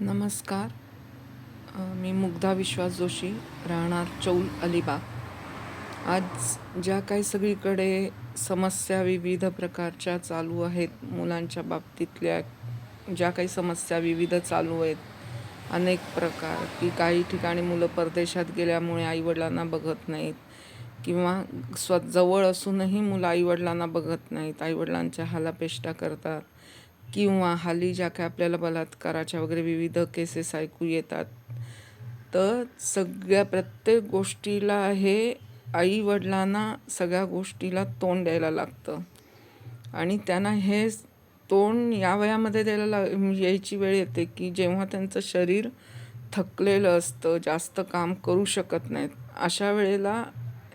नमस्कार. मी मुग्धा विश्वास जोशी, राहणार चौल अलिबाग. आज ज्या काही सगळीकडे समस्या विविध प्रकारच्या चालू आहेत, मुलांच्या बाबतीतल्या ज्या काही समस्या विविध चालू आहेत, अनेक प्रकार, की काही ठिकाणी मुलं परदेशात गेल्यामुळे आईवडिलांना बघत नाहीत किंवा जवळ असूनही मुलं आईवडिलांना बघत नाहीत, आईवडिलांच्या हालापेष्टा करतात किंवा हल्ली ज्या काही आपल्याला बलात्काराच्या वगैरे विविध केसेस ऐकू येतात. तर प्रत्येक गोष्टीला हे आई-वडिलांना सगळ्या गोष्टीला तोंड द्यायला लागतं आणि त्यांना हे तोंड या वयामध्ये यायची वेळ येते की जेव्हा त्यांचं शरीर थकलेलं असतं, जास्त काम करू शकत नाहीत. अशा वेळेला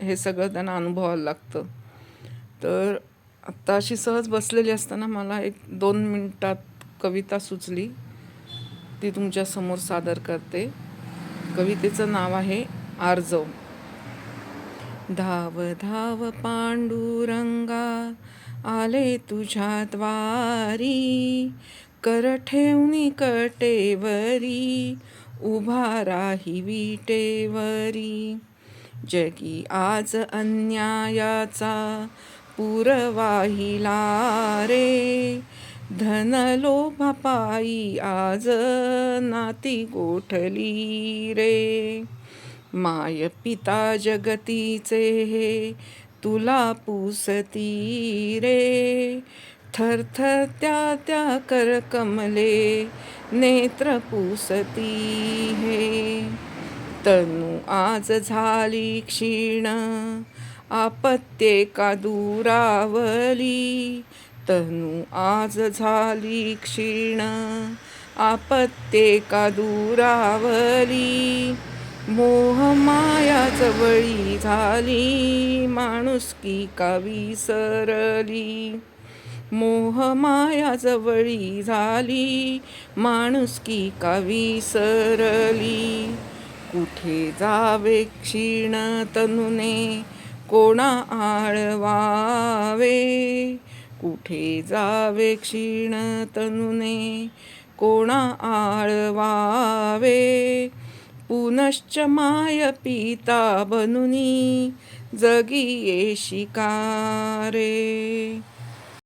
हे सगळं त्यांना अनुभवायला लागतं. तर आत्ता अशी सहज बसलेली असताना मला एक 2 मिनिटात कविता सुचली, ती तुमच्यासमोर सादर करते. कवितेचं नाव आहे आर्जव. धाव धाव पांडुरंगा, आले तुझ्या द्वारी, कर ठेवणी कटेवरी, उभा राही विटेवरी. जगी आज अन्यायाचा पूर वाहिला रे, धन लोभापायी आज नाती गोठली रे. माय पिता जगतीचे हे तुला पुसती रे, थरथर त्या त्या कर कमले नेत्र पुसती हे. तनु आज झाली क्षीण, आपत्ये का दुरावली, तनु आज झाली क्षीण, आपत्ये का दुरावली. मोह माया जवळी झाली, माणुसकी का विसरली. मोह माया जवळी झाली, माणुसकी का विसरली. कुठे जावे क्षीण तनुने, कोणा आळवावे. कुठे जावे क्षीण तनुने, कोणा आळवावे. पुनश्च माय पिता बनुनी, जगी येशी का रे.